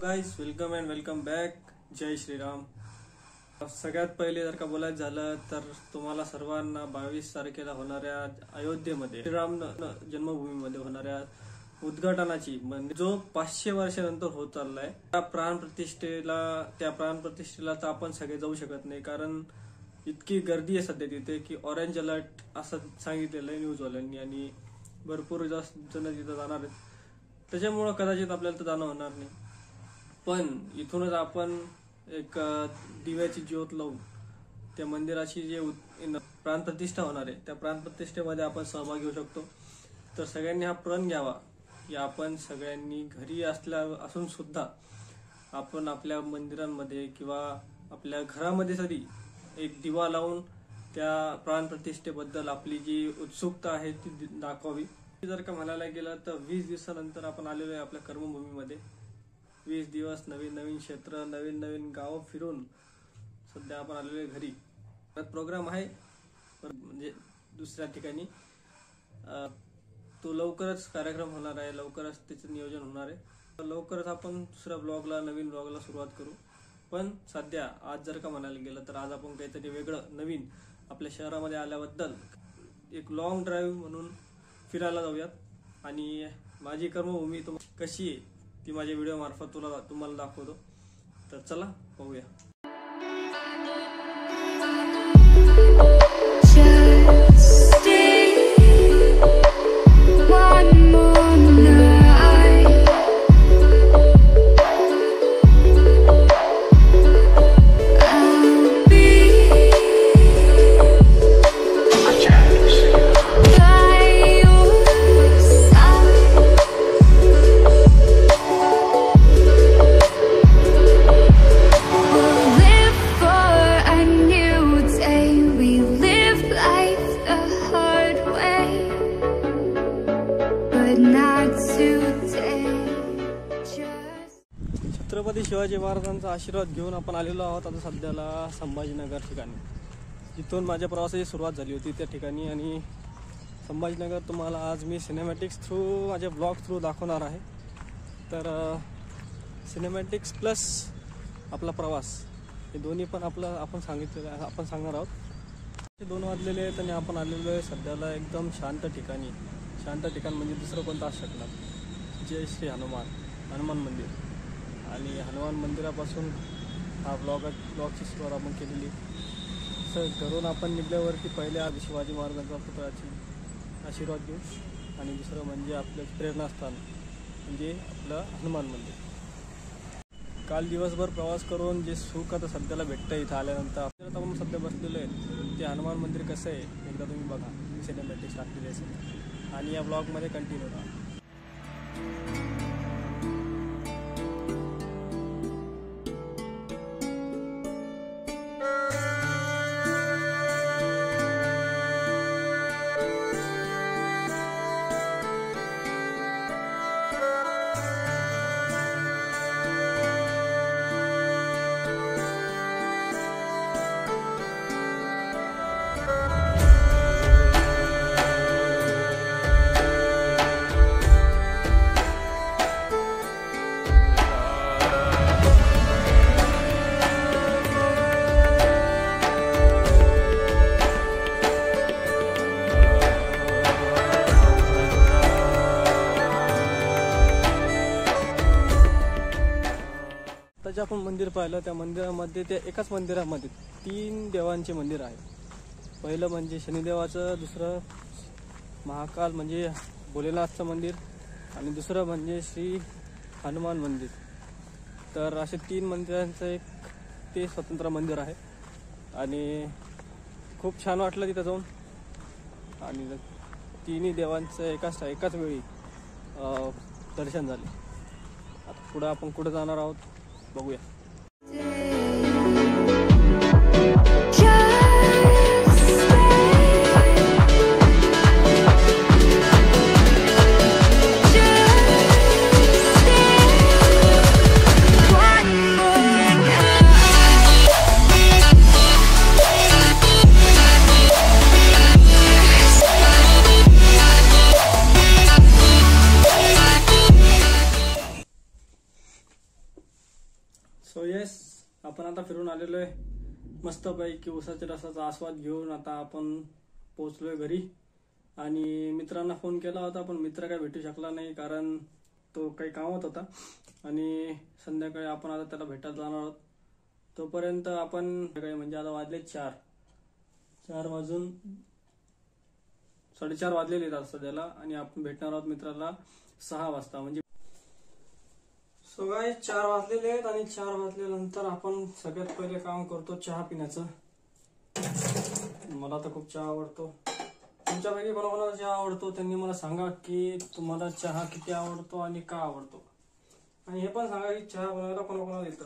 Guys welcome and welcome back. जय श्रीराम. सगळ्यात पहिले जर का बोलायचं झालं तर तुम्हाला सर्वांना 22 तारखेला होणाऱ्या अयोध्येमध्ये श्रीराम जन्मभूमीमध्ये होणाऱ्या उद्घाटनाची म्हणजे जो 500 वर्षानंतर होत चाललाय त्या प्राणप्रतिष्ठेला तर आपण सगळे जाऊ शकत नाही, कारण इतकी गर्दी आहे सध्या तिथे की ऑरेंज अलर्ट असं सांगितलेलं आहे न्यूजवाल्यांनी आणि भरपूर जास्त जण तिथे जाणार आहेत. त्याच्यामुळे कदाचित आपल्याला तर जाणं होणार नाही, पण इथूनच आपण एक दिव्याची ज्योत लावून त्या मंदिराची जे प्राणप्रतिष्ठा होणार आहे त्या प्राणप्रतिष्ठेमध्ये आपण सहभाग घेऊ शकतो. तर सगळ्यांनी हा प्रण घ्यावा की आपण सगळ्यांनी घरी असून सुद्धा आपण आपल्या मंदिरांमध्ये किंवा आपल्या घरामध्ये तरी एक दिवा लावून त्या प्राणप्रतिष्ठेबद्दल आपली जी उत्सुकता आहे ती दाखवावी. जर का म्हणायला गेलं तर 20 दिवसानंतर आपण आलेलो आहे आपल्या कर्मभूमीमध्ये. 20 दिवस नवीन क्षेत्र नवीन गाव फिरून सध्या आपण आलेलो आहे घरी. प्रोग्राम आहे म्हणजे दुसऱ्या ठिकाणी तो लवकरच कार्यक्रम होणार आहे, लवकरच त्याचं नियोजन होणार आहे. लवकरच आपण दुसऱ्या नवीन ब्लॉगला सुरुवात करू. पण सध्या आज जर का म्हणायला गेलं तर आज आपण काहीतरी वेगळं नवीन आपल्या शहरामध्ये आल्याबद्दल एक लॉंग ड्राईव्ह म्हणून फिरायला जाऊयात आणि माझी कर्मभूमी कशी आहे ती माझ्या व्हिडिओ मार्फत तुम्हाला दाखवतो. तर चला पाहूया. छत्रपती शिवाजी महाराजांचा आशीर्वाद घेऊन आपण आलेलो आहोत आता सध्याला संभाजीनगर ठिकाणी, जिथून माझ्या प्रवासाची सुरुवात झाली होती त्या ठिकाणी. आणि संभाजीनगर तुम्हाला आज मी सिनेमॅटिक्स थ्रू माझ्या ब्लॉग थ्रू दाखवणार आहे. तर सिनेमॅटिक्स प्लस आपला प्रवास हे दोन्ही पण आपण सांगणार आहोत. 2 वाजलेले आहेत आणि आपण आलेलो आहे सध्याला एकदम शांत ठिकाण म्हणजे दुसरं कोणतं असू शकणार. जय श्री हनुमान मंदिर. आणि हनुमान मंदिरापासून हा ब्लॉगची सुरुवात आपण केलेली. घरून आपण निघल्यावरती पहिले आज शिवाजी महाराजांचा पुतळ्याची आशीर्वाद घेऊ आणि दुसरं म्हणजे आपलं प्रेरणास्थान म्हणजे आपलं हनुमान मंदिर. काल दिवसभर प्रवास करून जे सुख आता सध्याला भेटतं इथं आल्यानंतर आपण सध्या बसलेलो आहे ते हनुमान मंदिर कसं आहे एकदा तुम्ही बघा. सिनेमॅटिक्स टाकलेली असेल आणि या ब्लॉगमध्ये कंटिन्यू राहा. जे आपण मंदिर पाहिलं त्या मंदिरामध्ये त्या एकाच मंदिरामध्ये 3 देवांचे मंदिर आहे. पहिलं म्हणजे शनिदेवाचं, दुसरं महाकाल म्हणजे भोलेनाथचं मंदिर आणि दुसरं म्हणजे श्री हनुमान मंदिर. तर असे 3 मंदिरांचं एक ते स्वतंत्र मंदिर आहे आणि खूप छान वाटलं तिथं जाऊन. आणि 3ही देवांचं एकाच वेळी दर्शन झाले. आता पुढं आपण कुठं जाणार आहोत बघूया. सो येस, आपण आता फिरून आलेलो आहे मस्तपैकी उसाच्या रसाचा आस्वाद घेऊन. आता आपण पोहोचलोय घरी आणि मित्रांना फोन केला होता पण मित्र काय भेटू शकला नाही कारण तो काही कामात होता आणि संध्याकाळी आपण आता त्याला भेटायला जाणार आहोत. तोपर्यंत आपण म्हणजे आता वाजले 4 वाजून 4:30 वाजलेले आहेत सध्याला आणि आपण भेटणार आहोत मित्राला 6 वाजता. म्हणजे सो गाईस 4 वाजलेले आहेत आणि 4 वाजल्यानंतर आपण सगळ्यात पहिले काम करतो चहा पिण्याचं. मला तर खूप चहा आवडतो. तुमच्यापैकी कोणाकोणाला चहा आवडतो त्यांनी मला सांगा की तुम्हाला चहा किती आवडतो आणि का आवडतो. आणि हे पण सांगा की चहा बनवायला कोणाकोणाला येतं.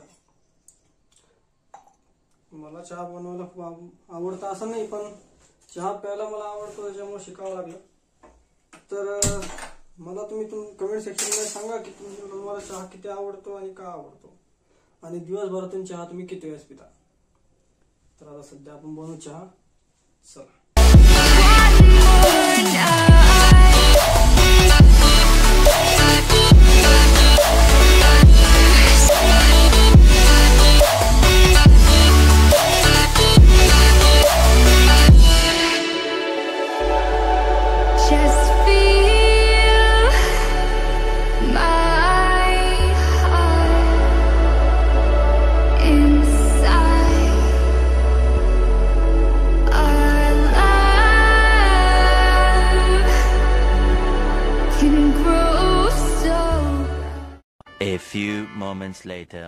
मला चहा बनवायला खूप आवडतं असं नाही, पण चहा प्यायला मला आवडतो त्याच्यामुळे शिकावं लागलं. तर मला तुम्ही कमेंट सेक्शनमध्ये सांगा की तुम्हाला चहा किती आवडतो आणि का आवडतो आणि दिवसभरातून चहा तुम्ही किती वेळेस पिता. तर आता सध्या आपण बनवू चहा. चला. A few moments later.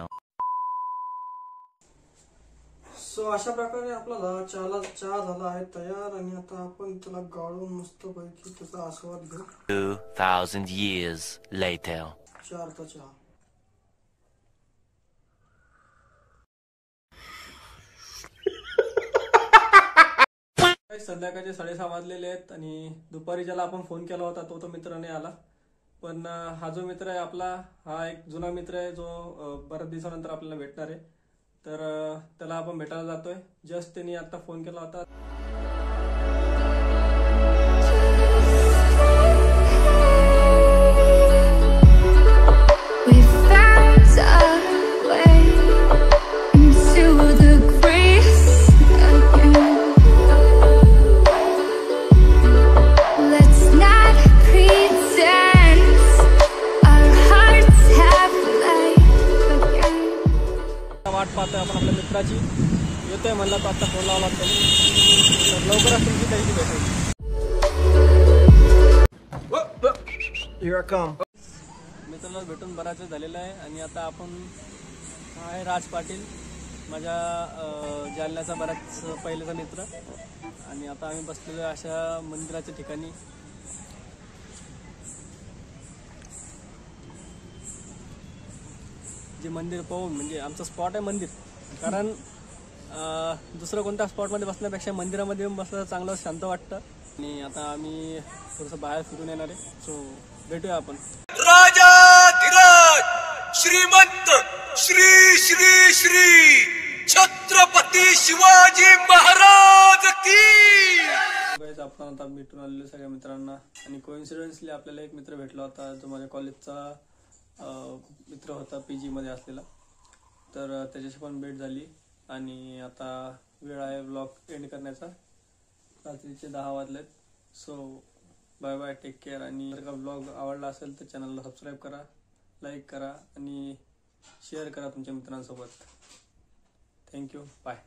So अशा प्रकारे आपला चहा झाला आहे तयार आणि आता आपण त्याला गाळून मस्तपैकी त्याचा आस्वाद घेऊ. 2000 years later. चारचा चहा. संध्याकाळचे 6:30 वाजलेले आहेत आणि दुपारी ज्याला आपण फोन केला होता तो मित्र नाही आला. पण हा जो मित्र आहे आपला, हा एक जुना मित्र आहे जो बऱ्याच दिवसानंतर आपल्याला भेटणार आहे. तर त्याला आपण भेटायला जातोय. जस्ट त्यांनी आता फोन केला होता. वाट पाहतोय आपण आपल्या मित्राची. येतोय म्हणला तो आता फोन लावला त्याने. तर लवकरच तुमची त्याची भेट होईल. मित्राला भेटून बराच वेळ झालेला आहे आणि आता आपण आहे राज पाटील, माझ्या जालन्याचा बराच पहिल्याचा मित्र. आणि आता आम्ही बसलेलो आहे अशा मंदिराच्या ठिकाणी. जे मंदिर पाहून म्हणजे आमचं स्पॉट आहे मंदिर. कारण दुसरं कोणत्या स्पॉटमध्ये बसण्यापेक्षा मंदिरामध्ये बसलं चांगलं शांत वाटतं. आणि आता आम्ही थोडंसं बाहेर फिरून येणार आहे. सो भेटूया आपण. राजाधिराज श्रीमंत श्री श्री श्री छत्रपती शिवाजी महाराज की. आपण आता भेटून आलेलो सगळ्या मित्रांना आणि कोइन्सिडेंटली आपल्याला एक मित्र भेटला होता जो माझ्या कॉलेजचा मित्र होता PG मध्ये असलेला. तर त्याच्याशी पण भेट झाली आणि आता वेळ आहे व्लॉग एंड करण्याचा. रात्रीचे 10 वाजलेत. So bye bye, take care. आणि जर का व्लॉग आवडला असेल तर चॅनलला सबस्क्राईब करा, लाईक करा आणि शेअर करा तुमच्या मित्रांसोबत. Thank you, bye.